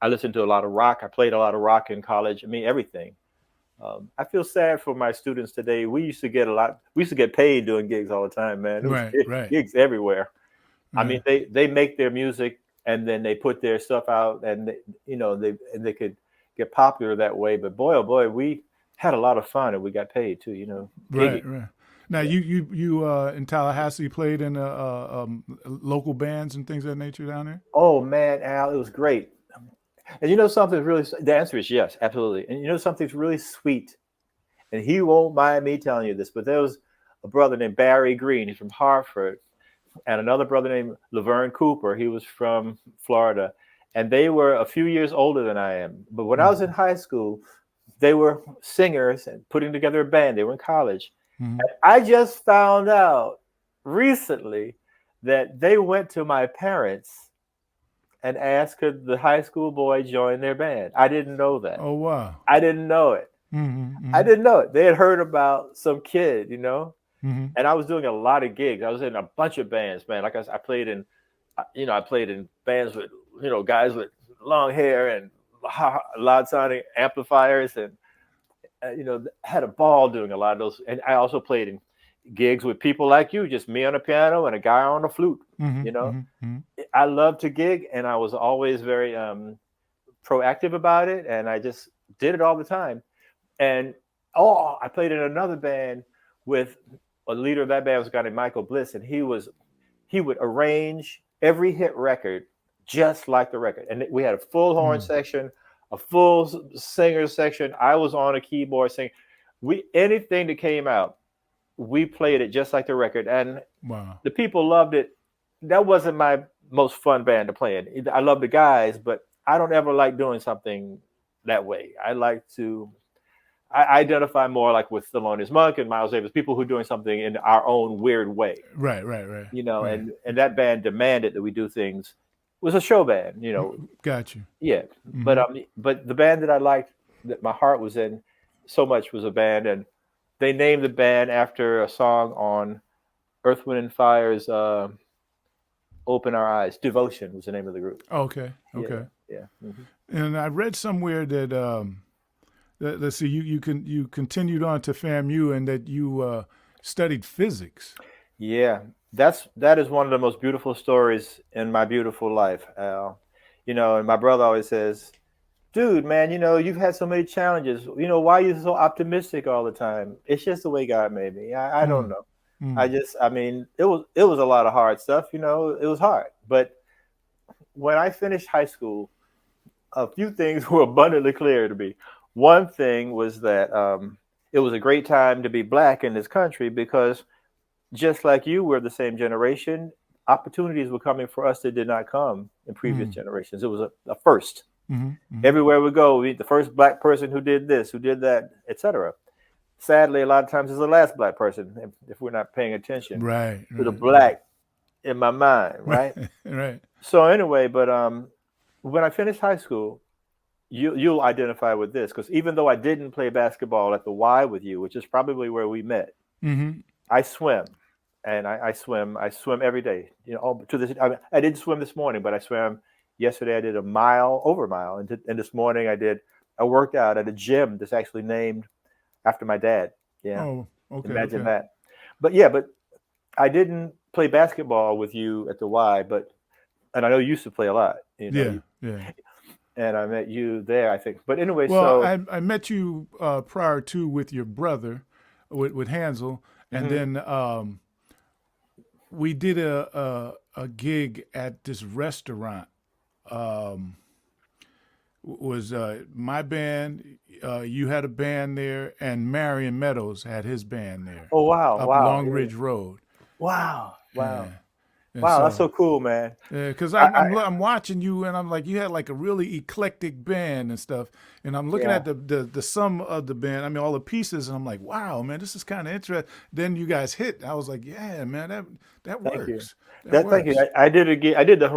I listened to a lot of rock. I played a lot of rock in college. everything. I feel sad for my students today. We used to get paid doing gigs all the time, man. Gigs everywhere. They make their music and then they put their stuff out, and they could get popular that way. But boy, oh boy, we had a lot of fun and we got paid too. Right. Now you in Tallahassee played in local bands and things of that nature down there? Oh man, Al, it was great. And something really, the answer is yes, absolutely. And something's really sweet, and he won't mind me telling you this, but there was a brother named Barry Green. He's from Hartford, and another brother named Laverne Cooper. He was from Florida, and they were a few years older than I am. But when I was in high school, they were singers and putting together a band. They were in college. And I just found out recently that they went to my parents and asked could the high school boy join their band. I didn't know that. Oh, wow. I didn't know it. I didn't know it. They had heard about some kid, and I was doing a lot of gigs. I was in a bunch of bands, man. Like I played in, I played in bands with, guys with long hair and loud sounding amplifiers, and, had a ball doing a lot of those. And I also played in gigs with people like you, just me on the piano and a guy on the flute. I love to gig, and I was always very proactive about it, and I just did it all the time. And I played in another band with a leader of that band was a guy named Michael Bliss, and he would arrange every hit record just like the record. And we had a full horn section, a full singer section. I was on a keyboard singing. Anything that came out, we played it just like the record, and the people loved it. That wasn't my most fun band to play in. I love the guys, but I don't ever like doing something that way. I identify more like with Thelonious Monk and Miles Davis, people who are doing something in our own weird way. Right. And that band demanded that we do things was a show band, you know. Got you. Yeah, Mm-hmm. but the band that I liked, that my heart was in so much, was a band, and they named the band after a song on Earth, Wind and Fire's "Open Our Eyes." Devotion was the name of the group. Okay. Yeah, Okay. yeah. Hmm. And I read somewhere that let's see, you continued on to FAMU and that you studied physics. Yeah, that is one of the most beautiful stories in my beautiful life, Al. You know, and my brother always says, "Dude, man, you know, you've had so many challenges. You know, why are you so optimistic all the time?" It's just the way God made me. I don't Mm, know. mm, I mean, it was a lot of hard stuff. You know, it was hard. But when I finished high school, a few things were abundantly clear to me. One thing was that it was a great time to be black in this country because just like you were the same generation, opportunities were coming for us that did not come in previous mm, generations. It was a first. mm, mm. Everywhere we go, we the first black person who did this, who did that, etc. Sadly, a lot of times it's the last black person if we're not paying attention Right, to the right, black in my mind, right? right, right. So anyway, but when I finished high school, you'll identify with this because even though I didn't play basketball at the Y with you, which is probably where we met, Mm-hmm. I swim, and I swim every day. You know, to this I didn't swim this morning, but I swam yesterday. I did a mile, over a mile, and this morning I worked out at a gym that's actually named after my dad. Yeah, Oh, okay, imagine okay. that. But yeah, but I didn't play basketball with you at the Y, and I know you used to play a lot. You know, Yeah, yeah. and I met you there, I think. But anyway, Well, so I met you prior to with your brother, with Hansel, and mhm. then we did a gig at this restaurant. Um, was my band? You had a band there, and Marion Meadows had his band there, Oh wow, up wow, Long yeah, Ridge Road. wow, wow, Yeah, and wow. That's so so cool, man. because I, I I'm watching you and I'm like you had like a really eclectic band and stuff, and I'm looking yeah, at the sum of the band. I mean all the pieces, and I'm like, wow, man, this is kind of interesting. Then you guys hit. I was like, yeah, man, that thank you. works. That Thank you. works. I did a gig. I did the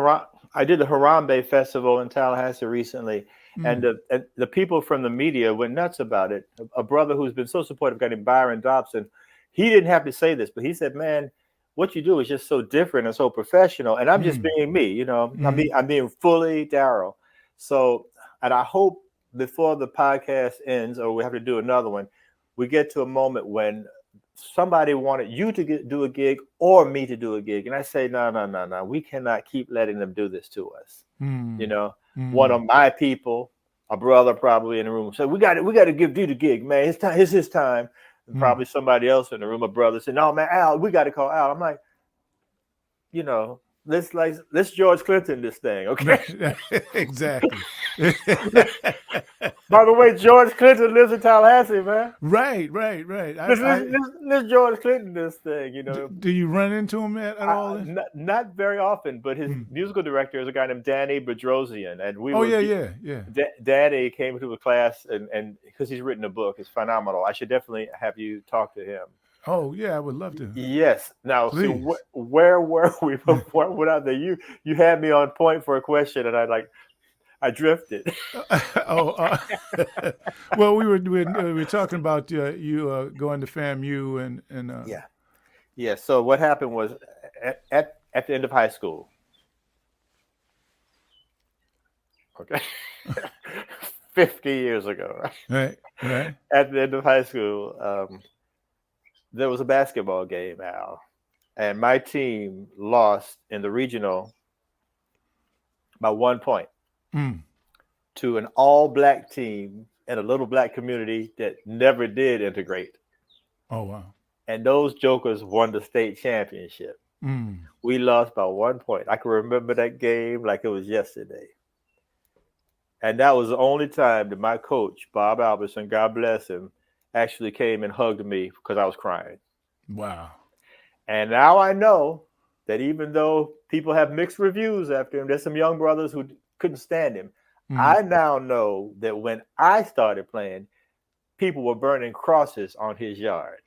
Harambe Festival in Tallahassee recently, and Mm, the people from the media went nuts about it. A brother who's been so supportive, guy named Byron Dobson, he didn't have to say this, but he said, "Man, what you do is just so different and so professional." And I'm just mm, being me, you know. mm, I'm being fully Darryl. So, and I hope before the podcast ends, or we have to do another one, we get to a moment when somebody wanted you to do a gig or me to do a gig, and I say, no, no, no, no, we cannot keep letting them do this to us. You mm, know, one mm, of my people, a brother probably in the room, said, we got to give D the gig, man. It's time. It's his time. And mm. probably somebody else in the room, a brother, said, no, man, Al, we got to call Al. I'm like, you know, let's George Clinton this thing, okay? Exactly. By the way, George Clinton lives in Tallahassee, man. Right, right, right. Let's George Clinton this thing, you know. Do you run into him at all? Not very often, but his Mm. musical director is a guy named Danny Bedrosian, and Oh yeah, yeah, yeah. Danny came to a class, and because he's written a book, it's phenomenal. I should definitely have you talk to him. Oh yeah, I would love to. Yes. Now, so Please. where were we before we went out there? You had me on point for a question, and I drifted. Oh, well, we were talking about you going to FAMU and Yeah. Yeah. So what happened was at the end of high school. Okay. 50 years ago, right? right, right. At the end of high school, there was a basketball game, Al, and my team lost in the regional by 1 point Mm. to an all-black team in a little black community that never did integrate. Oh wow. And those jokers won the state championship. Mm. We lost by 1 point. I can remember that game like it was yesterday. And that was the only time that my coach, Bob Albertson, God bless him, actually came and hugged me because I was crying. Wow. And now I know that even though people have mixed reviews after him, there's some young brothers who couldn't stand him. Mm. I now know that when I started playing, people were burning crosses on his yard.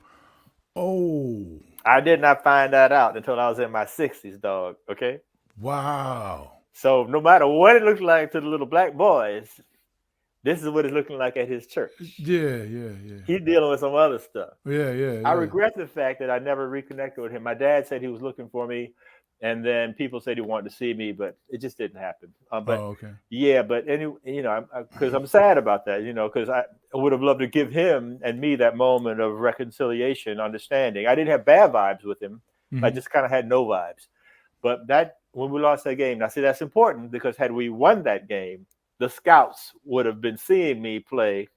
Oh. I did not find that out until I was in my 60s, dog. Okay. Wow. So no matter what it looks like to the little black boys, this is what it's looking like at his church. Yeah. He's dealing with some other stuff. Yeah. I regret the fact that I never reconnected with him. My dad said he was looking for me, and then people said he wanted to see me, but it just didn't happen. But okay. yeah, but anyway, because I'm sad about that, because I would have loved to give him and me that moment of reconciliation, understanding. I didn't have bad vibes with him. I just kind of had no vibes. But that when we lost that game, now see, that's important because had we won that game, the scouts would have been seeing me play.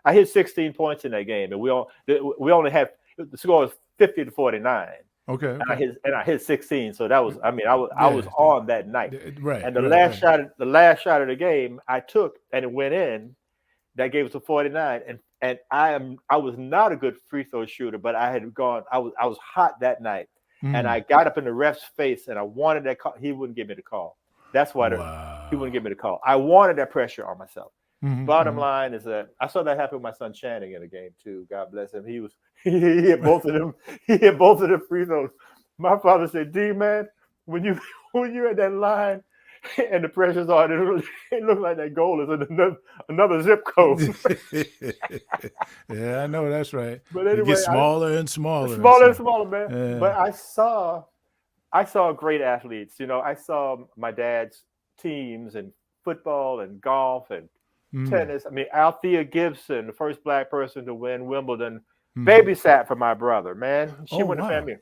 I hit 16 points in that game, and we only had the score was 50-49. Okay. And I hit 16. So that was, I was on that night. Right. And the last shot of the game I took and it went in. That gave us a 49. And I was not a good free throw shooter, but I was hot that night. And I got up in the ref's face and I wanted that call. He wouldn't give me the call. That's why he wouldn't give me the call. I wanted that pressure on myself. Bottom line is that I saw that happen with my son Channing in a game too. God bless him. He hit both of them. He hit both of the free throws. My father said, "D man, when you're at that line and the pressure's on, it looks like that goal is in another zip code." Yeah, I know that's right. But anyway, it gets smaller and smaller. Smaller and smaller, man. Yeah. But I saw great athletes. I saw my dad's teams in football and golf and tennis. I mean, Althea Gibson, the first black person to win Wimbledon, babysat for my brother, man. She went to family.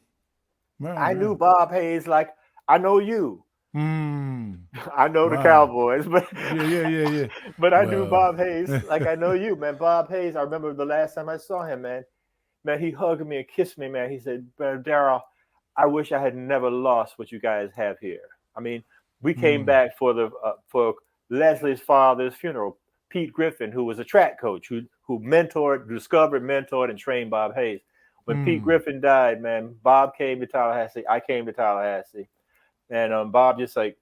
Wow, I knew Bob Hayes like I know you. I know the Cowboys, but yeah. But I knew Bob Hayes like I know you, man. Bob Hayes, I remember the last time I saw him, man. Man, he hugged me and kissed me, man. He said, "Darryl, I wish I had never lost what you guys have here." I mean, we came back for Leslie's father's funeral. Pete Griffin, who was a track coach, who discovered, mentored, and trained Bob Hayes. When Pete Griffin died, man, Bob came to Tallahassee. I came to Tallahassee. And Bob just like,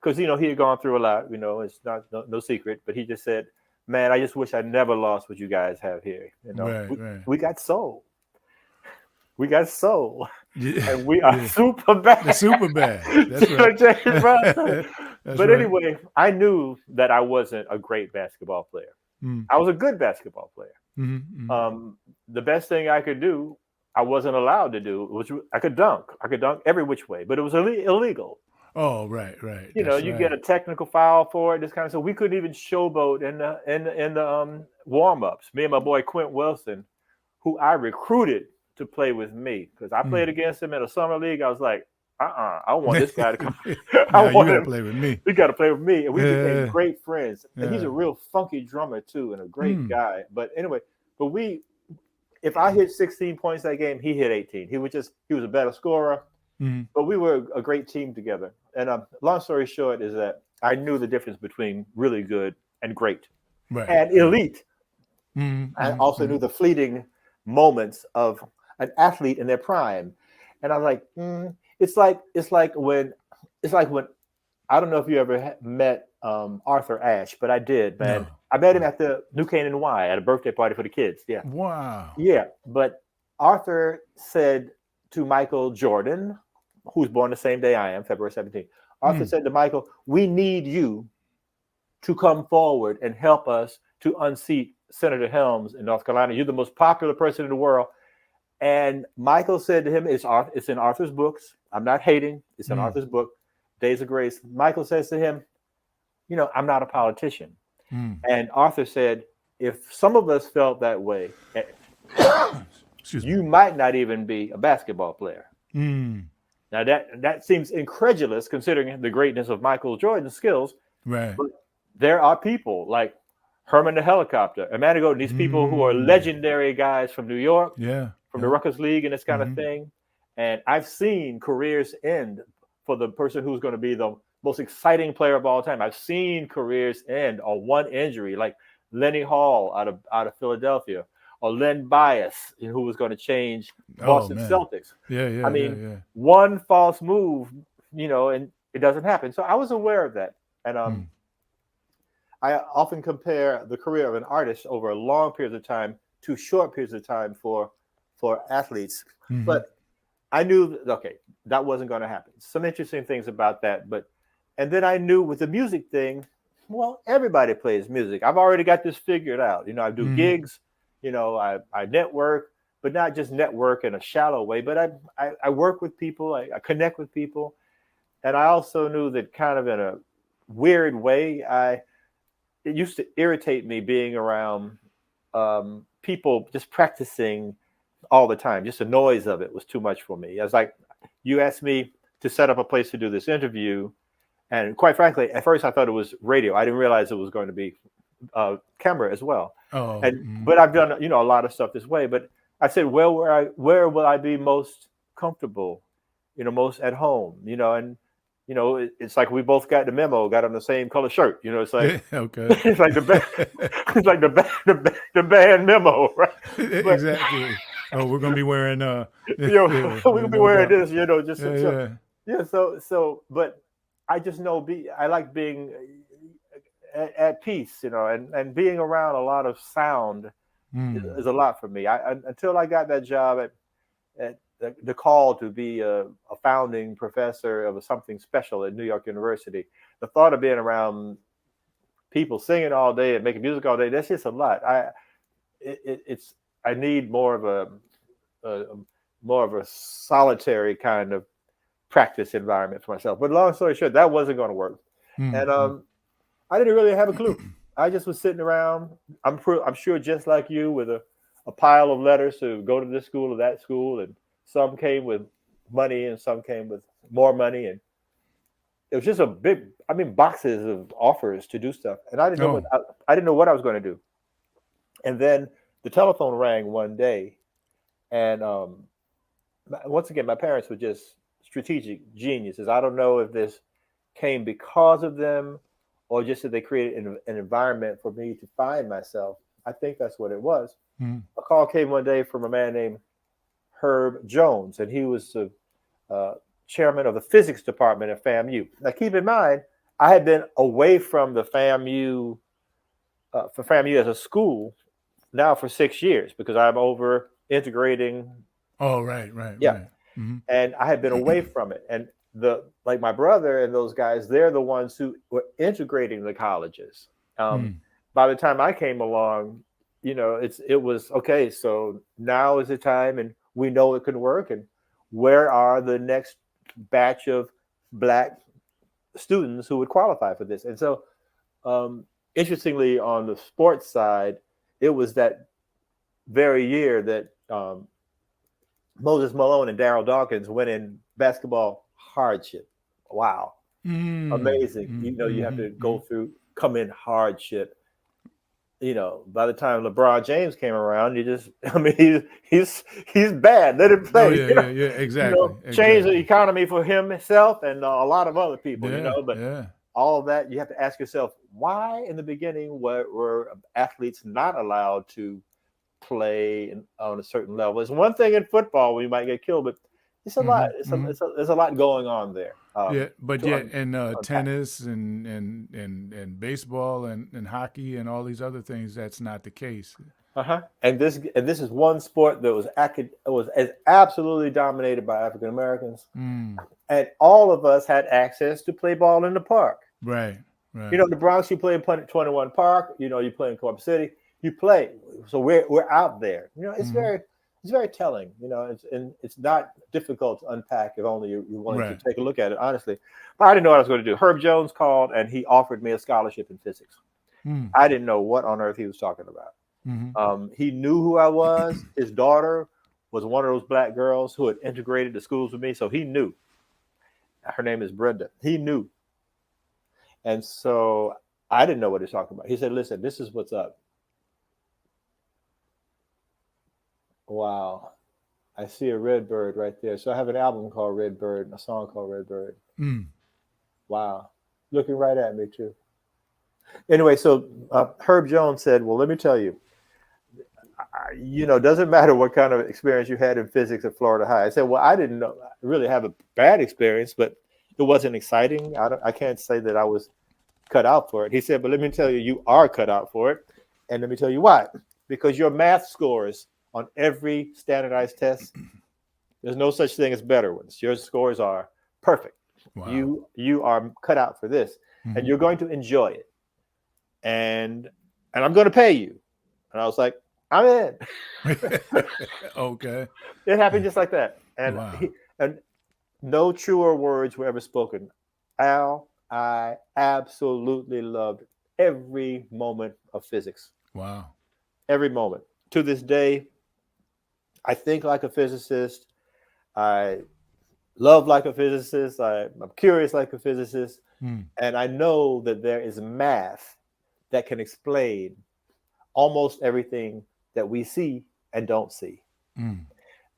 because, he had gone through a lot, it's not no secret, but he just said, "Man, I just wish I never lost what you guys have here." We got soul. We got soul. Yeah, and we are super bad. Super bad. That's right. But anyway, I knew that I wasn't a great basketball player. I was a good basketball player. The best thing I could do, I wasn't allowed to do, which I could dunk. I could dunk every which way, but it was illegal. Oh, right. You get a technical foul for it, this kind of stuff. We couldn't even showboat in the warm-ups. Me and my boy Quint Wilson, who I recruited to play with me, because I played against him in a summer league. I was like, I want this guy to come. You got to play with me. He got to play with me, and we became great friends. And he's a real funky drummer too, and a great guy. But anyway, if I hit 16 points that game, he hit 18. He was a better scorer. But we were a great team together. And long story short is that I knew the difference between really good and great, and elite. I also knew the fleeting moments of an athlete in their prime, and I was like, it's like when I don't know if you ever met Arthur Ashe, but I did, man. No. I met him at the New Canaan Y at a birthday party for the kids. Yeah. Wow. Yeah, but Arthur said to Michael Jordan, who's born the same day I am, February 17th. Arthur said to Michael, "We need you to come forward and help us to unseat Senator Helms in North Carolina. You're the most popular person in the world." And Michael said to him, it's in Arthur's books. I'm not hating. It's in Arthur's book, Days of Grace. Michael says to him, "I'm not a politician." And Arthur said, "If some of us felt that way, you might not even be a basketball player." Now that seems incredulous considering the greatness of Michael Jordan's skills. Right. But there are people like Herman the Helicopter, Amanda, these people who are legendary guys from New York, from the Rutgers League and this kind of thing. And I've seen careers end for the person who's going to be the most exciting player of all time. I've seen careers end on one injury, like Lenny Hall out of Philadelphia, or Len Bias, who was going to change Boston Celtics. Yeah. I mean, one false move, and it doesn't happen. So I was aware of that. And I often compare the career of an artist over a long period of time to short periods of time for athletes. But I knew, that wasn't going to happen. Some interesting things about that. But And then I knew with the music thing, well, everybody plays music. I've already got this figured out. I do gigs, I network, but not just network in a shallow way, but I work with people, I connect with people. And I also knew that kind of in a weird way, it used to irritate me being around people just practicing all the time. Just the noise of it was too much for me. I was like, you asked me to set up a place to do this interview. And quite frankly, at first I thought it was radio. I didn't realize it was going to be camera as well. Oh, but I've done a lot of stuff this way. But I said, well, where will I be most comfortable? Most at home. And it's like we both got the memo, got on the same color shirt. It's like okay. It's like the band memo, right? But, exactly. Oh, we're gonna be wearing we're gonna be wearing this. But I just know I like being at peace, and being around a lot of sound is a lot for me. Until I got that job at the call to be a founding professor of something special at New York University, the thought of being around people singing all day and making music all day, that's just a lot. I need more of a solitary kind of practice environment for myself. But long story short, that wasn't going to work. And I didn't really have a clue. I just was sitting around. I'm sure just like you, with a pile of letters to go to this school or that school, and some came with money and some came with more money, and it was just boxes of offers to do stuff, and I didn't know I didn't know what I was going to do. And then the telephone rang one day, and once again, my parents were just strategic geniuses. I don't know if this came because of them or just that they created an environment for me to find myself. I think that's what it was. A call came one day from a man named Herb Jones, and he was the chairman of the physics department at FAMU. Now, keep in mind, I had been away from the FAMU, for FAMU as a school now for 6 years because I'm over integrating. Oh, right. Yeah. Right. Mm-hmm. And I had been away from it. And like my brother and those guys, they're the ones who were integrating the colleges. By the time I came along, it was okay. So now is the time, and we know it can work. And where are the next batch of Black students who would qualify for this? And so, interestingly, on the sports side, it was that very year that Moses Malone and Darryl Dawkins went in basketball hardship. Wow. Amazing. You have to come in hardship. By the time LeBron James came around, he's bad. Let him play. Oh, yeah, exactly. Change the economy for himself and a lot of other people, but all of that, you have to ask yourself, why in the beginning were athletes not allowed to play on a certain level? It's one thing in football where you might get killed, but it's a lot. There's a lot going on there. In tennis and baseball and hockey and all these other things, that's not the case. And this is one sport that was absolutely dominated by African Americans, and all of us had access to play ball in the park. Right. The Bronx, you play in 21 Park. You play in Corp City. You play. So we're out there. It's very telling. It's not difficult to unpack if only you're willing to take a look at it honestly. But I didn't know what I was going to do. Herb Jones called and he offered me a scholarship in physics. I didn't know what on earth he was talking about. He knew who I was. His daughter was one of those Black girls who had integrated the schools with me, so he knew. Her name is Brenda. He knew. And so I didn't know what he was talking about. He said, listen, this is what's up. Wow. I see a red bird right there. So I have an album called Red Bird and a song called Red Bird. Wow. Looking right at me too. Anyway, so Herb Jones said, well, let me tell you, doesn't matter what kind of experience you had in physics at Florida High. I said, well, I didn't really have a bad experience, but it wasn't exciting. I can't say that I was cut out for it. He said, but let me tell you, you are cut out for it. And let me tell you why. Because your math scores on every standardized test, there's no such thing as better ones. Your scores are perfect. Wow. You are cut out for this, Mhm. and you're going to enjoy it, and I'm going to pay you. And I was like, I'm in. Okay. It happened just like that, and Wow. and no truer words were ever spoken. Al, I absolutely loved every moment of physics. Wow. Every moment. To this day, I think like a physicist. I love like a physicist. I'm curious like a physicist. Mm. And I know that there is math that can explain almost everything that we see and don't see. Mm.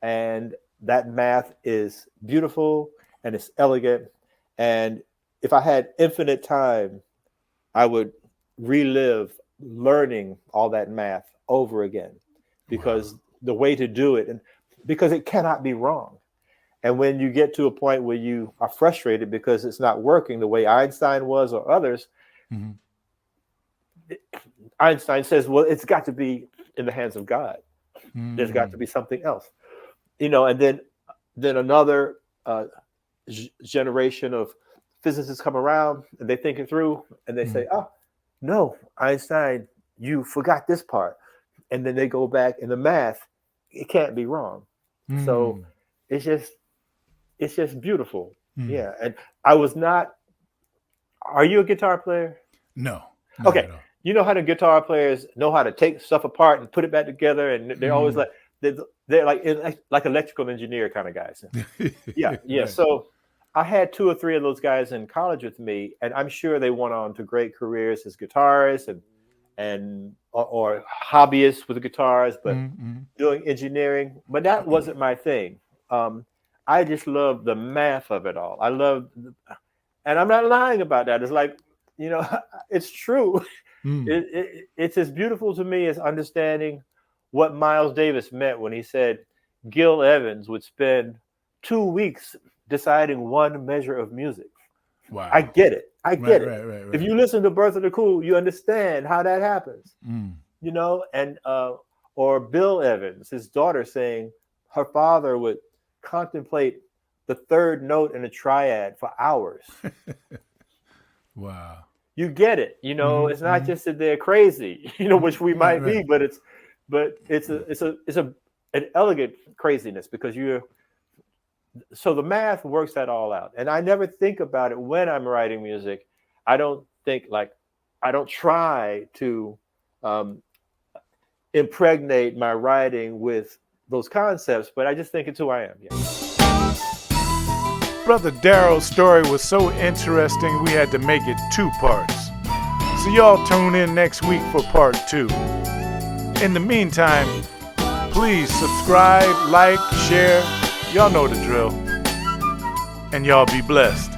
And that math is beautiful and it's elegant. And if I had infinite time, I would relive learning all that math over again, because the way to do it, and because it cannot be wrong. And when you get to a point where you are frustrated because it's not working the way Einstein was or others, Mm-hmm. Einstein says, well, it's got to be in the hands of God. There's got Mm. to be something else, and then another generation of physicists come around and they think it through and they say, oh, no, Einstein, you forgot this part. And then they go back in the math, it can't be wrong. Mm. So it's just beautiful. Mm. Yeah. And I was not, are you a guitar player? No. Not Okay. at all. You know how the guitar players know how to take stuff apart and put it back together, and they're always like, they're like electrical engineer kind of guys. Yeah. Right. So I had 2 or 3 of those guys in college with me, and I'm sure they went on to great careers as guitarists or hobbyists with guitars, but doing engineering. But that wasn't my thing. I just love the math of it all. I love, and I'm not lying about that. It's like, it's true. It's as beautiful to me as understanding what Miles Davis meant when he said Gil Evans would spend 2 weeks deciding one measure of music. Wow. I get it. I get it. Right. If you listen to Birth of the Cool, you understand how that happens. And or Bill Evans, his daughter, saying her father would contemplate the third note in a triad for hours. Wow. You get it. It's not just that they're crazy, which we might be, but it's an elegant craziness, because so the math works that all out. And I never think about it when I'm writing music. I don't try to impregnate my writing with those concepts, but I just think it's who I am. Yeah. Brother Darryl's story was so interesting, we had to make it 2 parts. So y'all tune in next week for part 2. In the meantime, please subscribe, like, share. Y'all know the drill. And y'all be blessed.